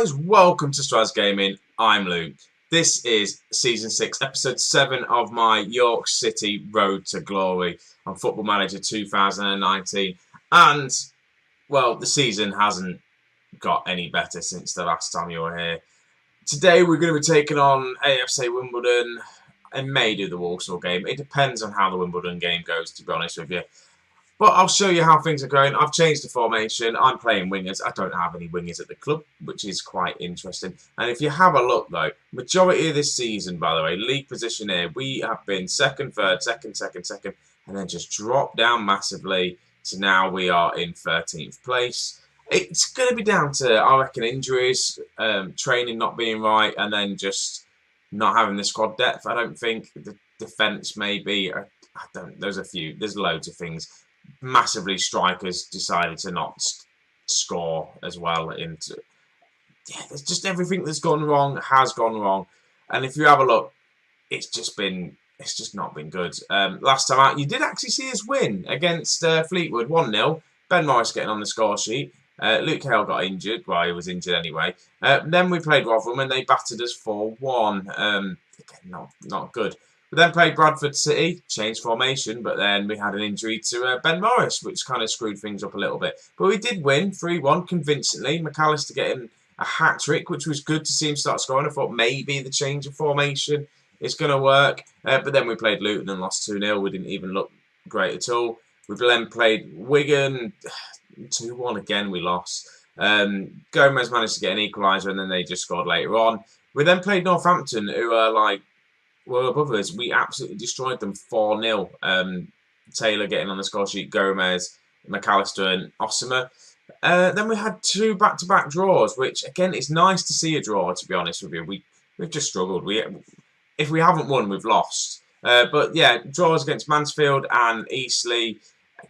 guys, welcome to Strasz Gaming. I'm Luke. This is Season 6, Episode 7 of my York City Road to Glory on Football Manager 2019. And, well, the season hasn't got any better since the last time you were here. Today we're going to be taking on AFC Wimbledon. I may do the Walsall game. It depends on how the Wimbledon game goes, to be honest with you. But I'll show you how things are going. I've changed the formation. I'm playing wingers. I don't have any wingers at the club, which is quite interesting. And if you have a look, though, majority of this season, by the way, league position here, we have been second, third, second, and then just dropped down massively. So now we are in 13th place. It's going to be down to, I reckon, injuries, training not being right, and then just not having the squad depth. I don't think the defence maybe. There's loads of things. Massively, strikers decided to not score as well. There's just everything that's gone wrong has gone wrong, and if you have a look, it's just not been good. Last time out, you did actually see us win against Fleetwood 1-0. Ben Morris getting on the score sheet. Luke Hale got injured. Well, he was injured anyway. Then we played Rotherham and they battered us 4-1. Again, not good. We then played Bradford City, changed formation, but then we had an injury to Ben Morris, which kind of screwed things up a little bit. But we did win 3-1 convincingly. McAllister getting a hat-trick, which was good to see him start scoring. I thought maybe the change of formation is going to work. But then we played Luton and lost 2-0. We didn't even look great at all. We then played Wigan, 2-1 again, we lost. Gomez managed to get an equaliser and then they just scored later on. We then played Northampton, who are were above us. We absolutely destroyed them 4-0. Taylor getting on the score sheet, Gomez, McAllister and Osama. Then we had 2 back-to-back draws, which, again, it's nice to see a draw, to be honest with you. We've just struggled. If we haven't won, we've lost. But, yeah, draws against Mansfield and Eastleigh.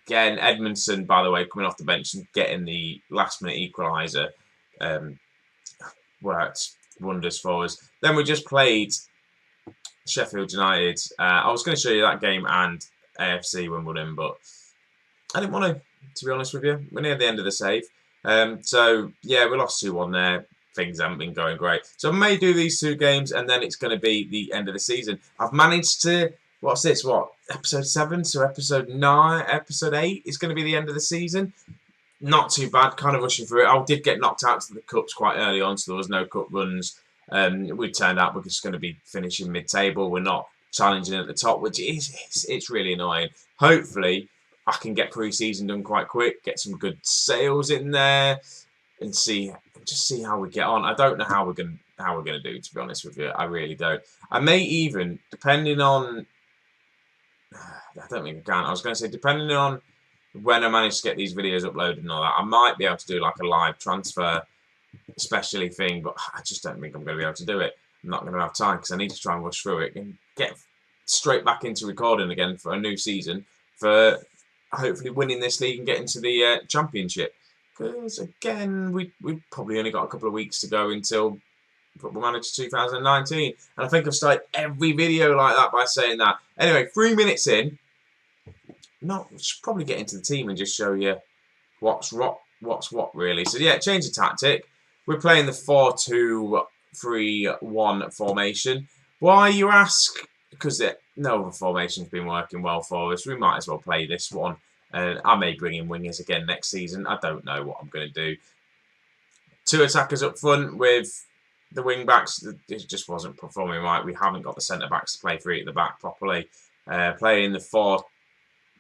Again, Edmondson, by the way, coming off the bench and getting the last-minute equaliser. Worked wonders for us. Then we just played Sheffield United. I was going to show you that game and AFC Wimbledon, but I didn't want to be honest with you. We're near the end of the save. So, yeah, we lost 2-1 there. Things haven't been going great. So I may do these 2 games, and then it's going to be the end of the season. I've managed to, what's this? Episode 7? So episode 9, episode 8 is going to be the end of the season. Not too bad, kind of rushing through it. I did get knocked out to the Cups quite early on, so there was no Cup runs. We turned out we're just going to be finishing mid-table. We're not challenging at the top, which it's really annoying. Hopefully, I can get pre-season done quite quick, get some good sales in there, and just see how we get on. I don't know how we're going to do, to be honest with you. I really don't. I may even, depending on, I don't think I can. I was going to say, depending on when I manage to get these videos uploaded and all that, I might be able to do like a live transfer especially thing, but I just don't think I'm going to be able to do it. I'm not going to have time because I need to try and rush through it and get straight back into recording again for a new season for hopefully winning this league and getting to the championship. Because again, we probably only got a couple of weeks to go until Football Manager 2019, and I think I've started every video like that by saying that. Anyway, 3 minutes in, should probably get into the team and just show you what's what really. So yeah, change of tactic. We're playing the 4-2-3-1 formation. Why, you ask? Because no other formation's been working well for us. We might as well play this one. I may bring in wingers again next season. I don't know what I'm going to do. 2 attackers up front with the wing backs. It just wasn't performing right. We haven't got the centre backs to play 3 at the back properly. Playing the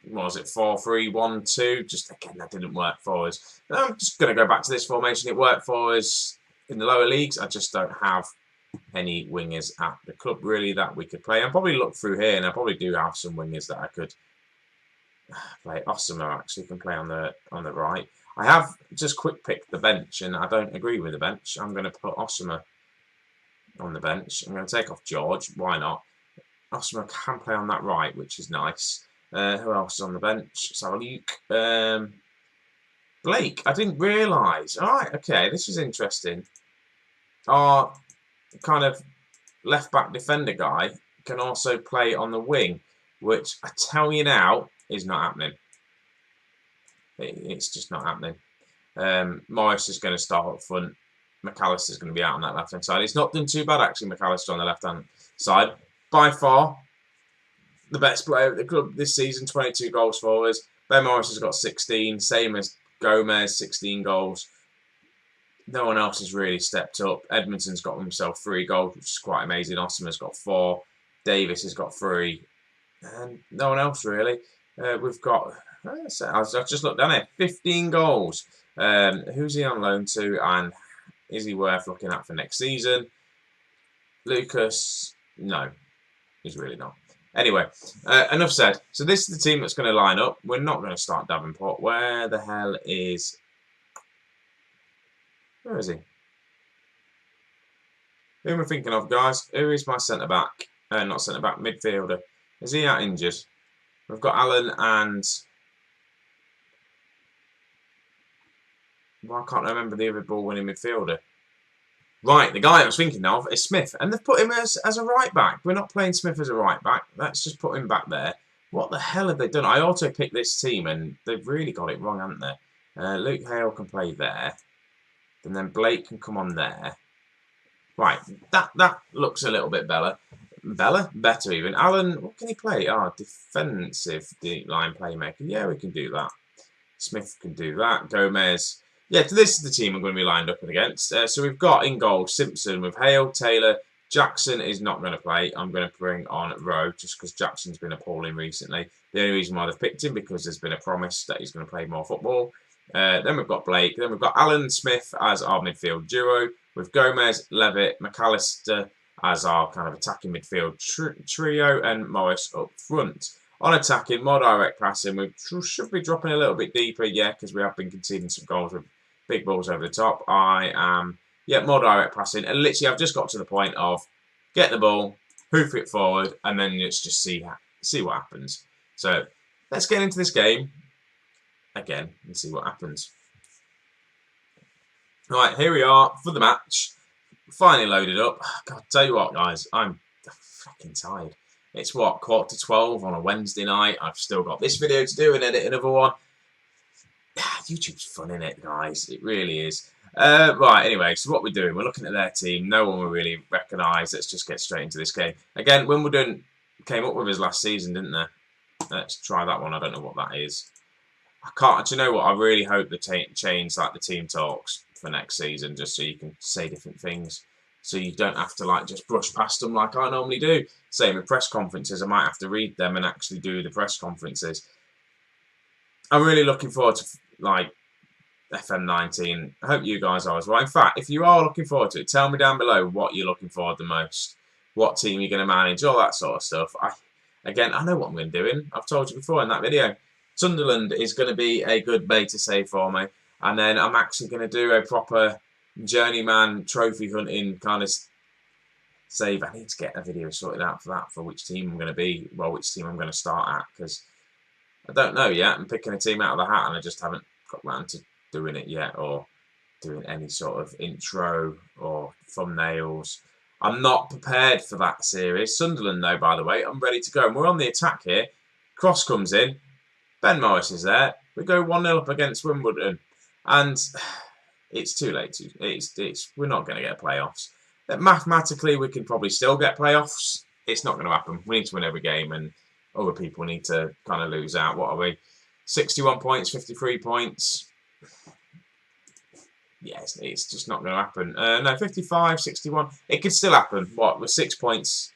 4-3-1-2. Just again, that didn't work for us. I'm just going to go back to this formation. It worked for us in the lower leagues. I just don't have any wingers at the club really that we could play. I'll probably look through here, and I probably do have some wingers that I could play. Osama actually can play on the right. I have just quick picked the bench, and I don't agree with the bench. I'm going to put Osama on the bench. I'm going to take off George. Why not? Osama can play on that right, which is nice. Who else is on the bench? So Luke. Blake. I didn't realise. Alright, okay, this is interesting. Our kind of left-back defender guy can also play on the wing, which I tell you now is not happening. It's just not happening. Morris is going to start up front. McAllister's going to be out on that left-hand side. It's not done too bad, actually, McAllister on the left-hand side. By far, the best player at the club this season, 22 goals for us. Ben Morris has got 16, same as Gomez, 16 goals. No one else has really stepped up. Edmonton's got himself 3 goals, which is quite amazing. Ossimer's got 4. Davis has got 3. And no one else, really. We've got... I've just looked down here. 15 goals. Who's he on loan to? And is he worth looking at for next season? Lucas? No. He's really not. Anyway, enough said. So this is the team that's going to line up. We're not going to start Davenport. Where the hell is... Where is he? Who am I thinking of, guys? Who is my centre-back? Not centre-back, midfielder. Is he out injured? We've got Allen and... Well, I can't remember the other ball-winning midfielder. Right, the guy I was thinking of is Smith. And they've put him as a right-back. We're not playing Smith as a right-back. Let's just put him back there. What the hell have they done? I auto-picked this team and they've really got it wrong, haven't they? Luke Hale can play there. And then Blake can come on there. Right, that looks a little bit better. Better even. Allen, what can he play? Defensive deep line playmaker. Yeah, we can do that. Smith can do that. Gomez. Yeah, so this is the team I'm going to be lined up against. So we've got in goal Simpson with Hale, Taylor. Jackson is not going to play. I'm going to bring on Rowe just because Jackson's been appalling recently. The only reason why they've picked him because there's been a promise that he's going to play more football. Then we've got Blake. Then we've got Allen Smith as our midfield duo with Gomez, Levitt, McAllister as our kind of attacking midfield trio and Morris up front. On attacking, more direct passing. We should be dropping a little bit deeper, yeah, because we have been conceding some goals with big balls over the top. More direct passing. And literally, I've just got to the point of get the ball, hoof it forward, and then let's just see what happens. So let's get into this game again and see what happens. Right, here we are for the match. Finally loaded up. God, tell you what, guys, I'm fucking tired. It's what, 11:45 on a Wednesday night. I've still got this video to do and edit another one. YouTube's fun, innit, guys? It really is. Right, anyway, so what we're doing, we're looking at their team. No one will really recognise. Let's just get straight into this game. Again, Wimbledon came up with us last season, didn't they? Let's try that one. I don't know what that is. I can't. Do you know what? I really hope they change like the team talks for next season, just so you can say different things, so you don't have to like just brush past them like I normally do. Same with press conferences. I might have to read them and actually do the press conferences. I'm really looking forward to like FM19. I hope you guys are as well. In fact, if you are looking forward to it, tell me down below what you're looking forward the most, what team you're going to manage, all that sort of stuff. I know what I'm going to be doing. I've told you before in that video. Sunderland is going to be a good beta save for me. And then I'm actually going to do a proper journeyman trophy hunting kind of save. I need to get a video sorted out for that, for which team I'm going to be, well, which team I'm going to start at, because I don't know yet. I'm picking a team out of the hat and I just haven't got round to doing it yet, or doing any sort of intro or thumbnails. I'm not prepared for that series. Sunderland, though, by the way, I'm ready to go. And we're on the attack here. Cross comes in. Ben Morris is there. We go 1-0 up against Wimbledon. And it's too late. We're not going to get playoffs. Mathematically, we can probably still get playoffs. It's not going to happen. We need to win every game, and other people need to kind of lose out. What are we? 61 points, 53 points. Yeah, it's just not going to happen. No, 55, 61. It could still happen. What? We're 6 points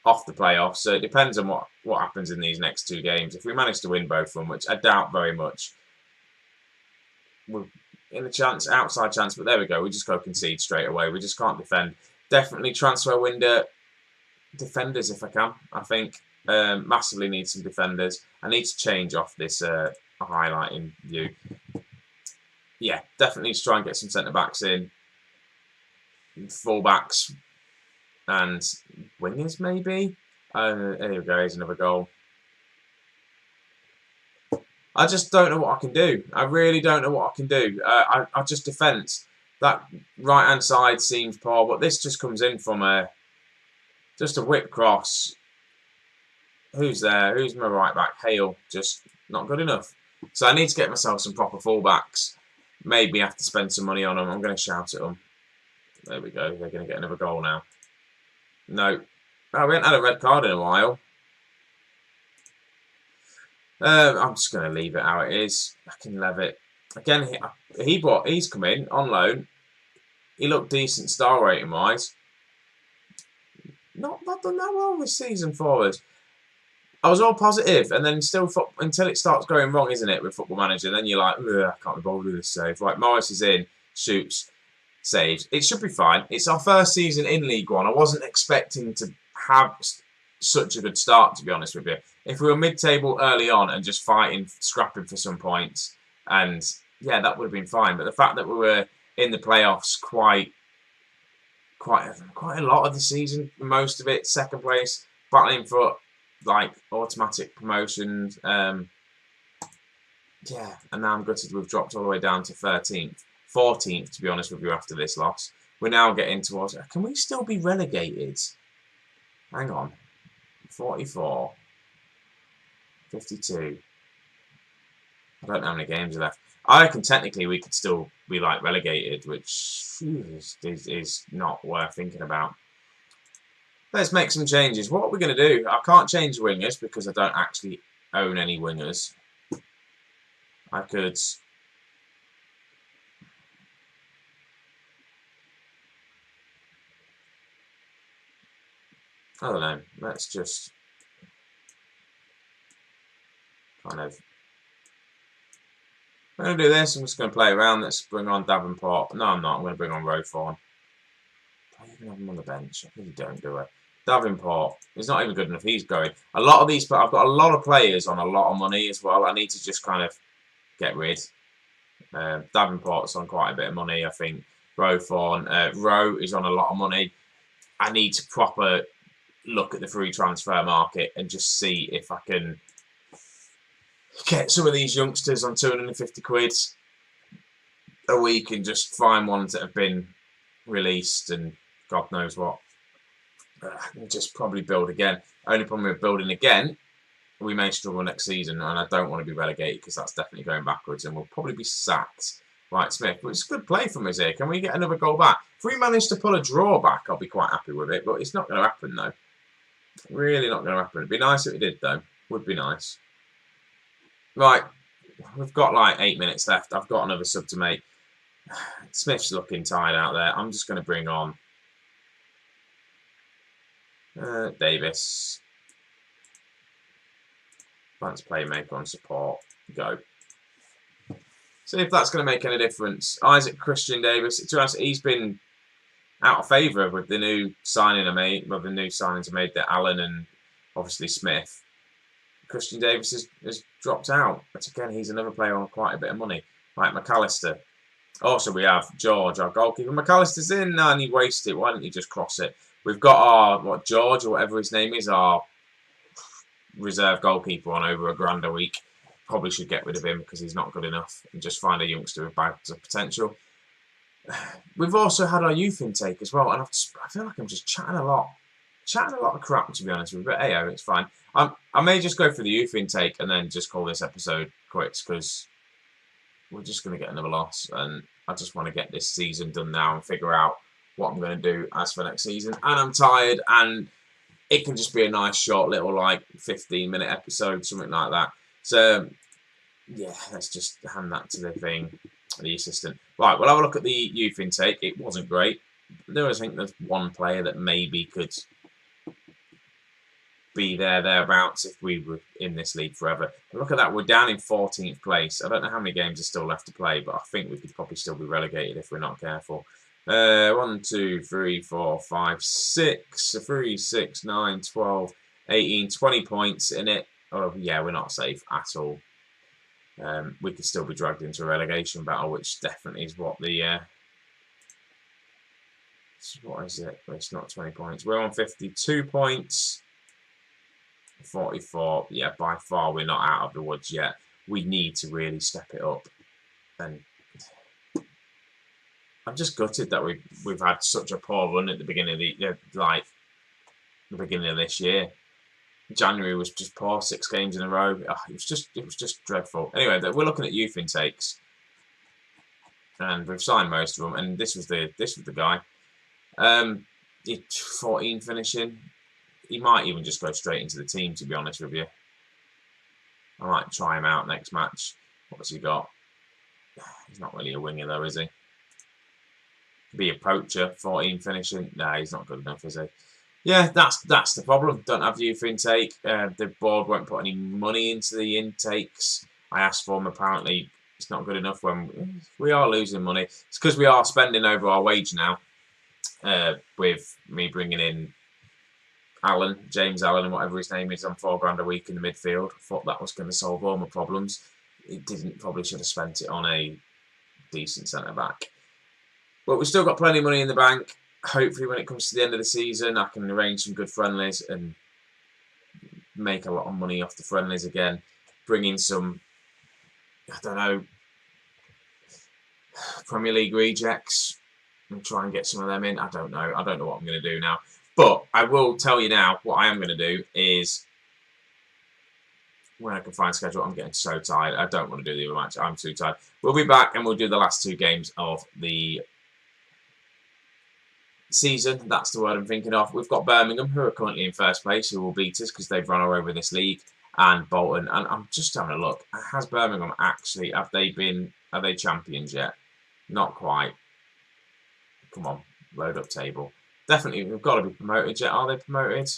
off the playoffs. So it depends on what happens in these next 2 games. If we manage to win both of them, which I doubt very much, we're in a chance, outside chance. But there we go. We just go concede straight away. We just can't defend. Definitely transfer window defenders if I can. I think massively need some defenders. I need to change off this highlighting view. Yeah, definitely try and get some centre-backs in. Full-backs and wingers, maybe. There we go, here's another goal. I just don't know what I can do. I really don't know what I can do. I just defence. That right-hand side seems poor, but this just comes in from just a whip cross. Who's there? Who's my right-back? Hale. Just not good enough. So I need to get myself some proper full-backs. maybe have to spend some money on them. I'm going to shout at them. There we go. They're going to get another goal now. No. Oh, we haven't had a red card in a while. I'm just going to leave it how it is. I can leave it. Again, he's come in on loan. He looked decent star rating wise. Not done that well this season for us. I was all positive, and then still until it starts going wrong, isn't it, with Football Manager? Then you're like, I can't be bothered with this save. Right, Morris is in, shoots, saves. It should be fine. It's our first season in League One. I wasn't expecting to have such a good start, to be honest with you. If we were mid-table early on and just fighting, scrapping for some points, and yeah, that would have been fine. But the fact that we were in the playoffs quite a lot of the season, most of it, second place, battling for like automatic promotions. Yeah, and now I'm gutted we've dropped all the way down to 13th, 14th to be honest with you after this loss. We're now getting towards. Can we still be relegated? Hang on, 44, 52. I don't know how many games are left. I reckon technically we could still be like relegated, which is not worth thinking about. Let's make some changes. What are we going to do? I can't change wingers because I don't actually own any wingers. I could... I don't know. Let's just... kind of... I'm going to do this. I'm just going to play around. Let's bring on Davenport. No, I'm not. I'm going to bring on Rowthorne. Do I even have him on the bench? I really don't do it. Davenport. He's not even good enough. He's going. A lot of these... I've got a lot of players on a lot of money as well. I need to just kind of get rid. Davenport's on quite a bit of money, I think. Rowthorne. Rowe is on a lot of money. I need to proper look at the free transfer market and just see if I can get some of these youngsters on 250 quid a week and just find ones that have been released and God knows what. And just probably build again. Only problem with building again, we may struggle next season, and I don't want to be relegated because that's definitely going backwards, and we'll probably be sacked. Right, Smith, but it's a good play from us here. Can we get another goal back? If we manage to pull a draw back, I'll be quite happy with it, but it's not going to happen, though. Really not going to happen. It'd be nice if it did, though. Would be nice. Right, we've got like 8 minutes left. I've got another sub to make. Smith's looking tired out there. I'm just going to bring on Davis. Advanced playmaker on support. Go. See if that's going to make any difference. Isaac Christian Davis. To us, he's been out of favour with the new signing I made. Well, the new signings I made, that Allen and obviously Smith. Christian Davis has dropped out. But again, he's another player on quite a bit of money. Like McAllister. Also, we have George, our goalkeeper. McAllister's in and he wasted it. Why didn't he just cross it? We've got our, George or whatever his name is, our reserve goalkeeper on over £1,000 a week. Probably should get rid of him because he's not good enough and just find a youngster with bags of potential. We've also had our youth intake as well, and I feel like I'm just chatting a lot of crap, to be honest with you, but hey, it's fine. I may just go for the youth intake and then just call this episode quits because we're just going to get another loss, and I just want to get this season done now and figure out what I'm going to do as for next season. And I'm tired, and it can just be a nice short little like 15-minute episode, something like that. So yeah, let's just hand that to the assistant. Right, we'll have a look at the youth intake. It wasn't great. I think there's one player that maybe could be thereabouts if we were in this league forever. But look at that, we're down in 14th place. I don't know how many games are still left to play, but I think we could probably still be relegated if we're not careful. 1, 2, 3, 4, 5, 6, 3, 6, 9, 12, 18, 20 points in it. Oh yeah, we're not safe at all. We could still be dragged into a relegation battle, which definitely is what the what is it? It's not 20 points. We're on 52 points. 44. Yeah, by far we're not out of the woods yet. We need to really step it up. And I'm just gutted that we've had such a poor run at the beginning of the beginning of this year. January was just poor, 6 games in a row. Oh, it was just dreadful. Anyway, we're looking at youth intakes. and we've signed most of them. And this was the guy. 14 finishing. He might even just go straight into the team, to be honest with you. I might try him out next match. What's he got? He's not really a winger though, is he? Be a poacher, 14 finishing. Nah, he's not good enough, is he? Yeah, that's the problem. Don't have youth intake. The board won't put any money into the intakes. I asked for them. Apparently, it's not good enough when we are losing money. It's because we are spending over our wage now. With me bringing in James Allen, and whatever his name is, on £4 grand a week in the midfield. I thought that was going to solve all my problems. It didn't. Probably should have spent it on a decent centre back. But we've still got plenty of money in the bank. Hopefully, when it comes to the end of the season, I can arrange some good friendlies and make a lot of money off the friendlies again. Bring in some, I don't know, Premier League rejects and try and get some of them in. I don't know. I don't know what I'm going to do now. But I will tell you now, what I am going to do is, when I can find schedule, I'm getting so tired. I don't want to do the other match. I'm too tired. We'll be back and we'll do the last 2 games of the season. That's the word I'm thinking of. We've got Birmingham, who are currently in first place, who will beat us because they've run away with this league, and Bolton. And I'm just having a look. Has Birmingham actually, are they champions yet? Not quite. Come on, load up table. Definitely, we've got to be promoted yet. Are they promoted?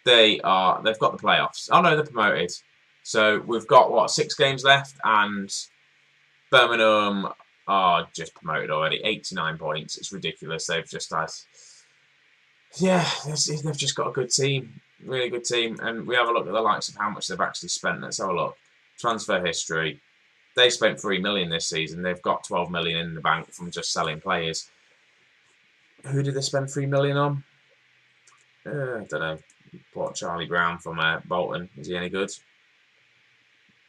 They are. They've got the playoffs. Oh no, they're promoted. So we've got, what, 6 games left, and Birmingham are just promoted already. 89 points. It's ridiculous. They've just had, yeah, they've just got a good team, really good team. And we have a look at the likes of how much they've actually spent. Let's have a look. Transfer history. They spent 3 million this season. They've got 12 million in the bank from just selling players. Who did they spend 3 million on? I don't know. Bought Charlie Brown from Bolton. Is he any good?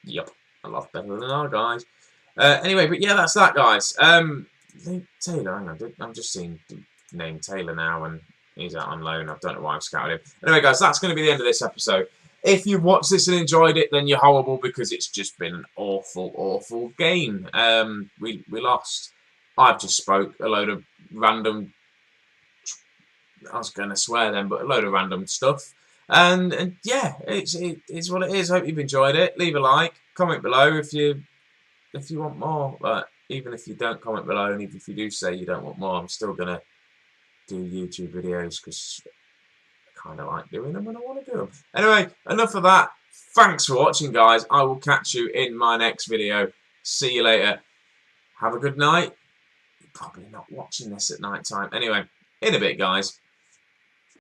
Yep, a lot better than our guys. Anyway, but yeah, that's that, guys. Taylor, hang on, I'm just seeing the name Taylor now, and he's out on loan. I don't know why I've scouted him. Anyway, guys, that's going to be the end of this episode. If you've watched this and enjoyed it, then you're horrible, because it's just been an awful, awful game. We lost. I've just spoke a load of random, I was going to swear then, but a load of random stuff. And yeah, it's what it is. Hope you've enjoyed it. Leave a like, comment below if you want more. But even if you don't comment below, and even if you do say you don't want more, I'm still going to do YouTube videos, because I kind of like doing them when I want to do them. Anyway, enough of that. Thanks for watching, guys. I will catch you in my next video. See you later. Have a good night. You're probably not watching this at night time. Anyway, in a bit, guys.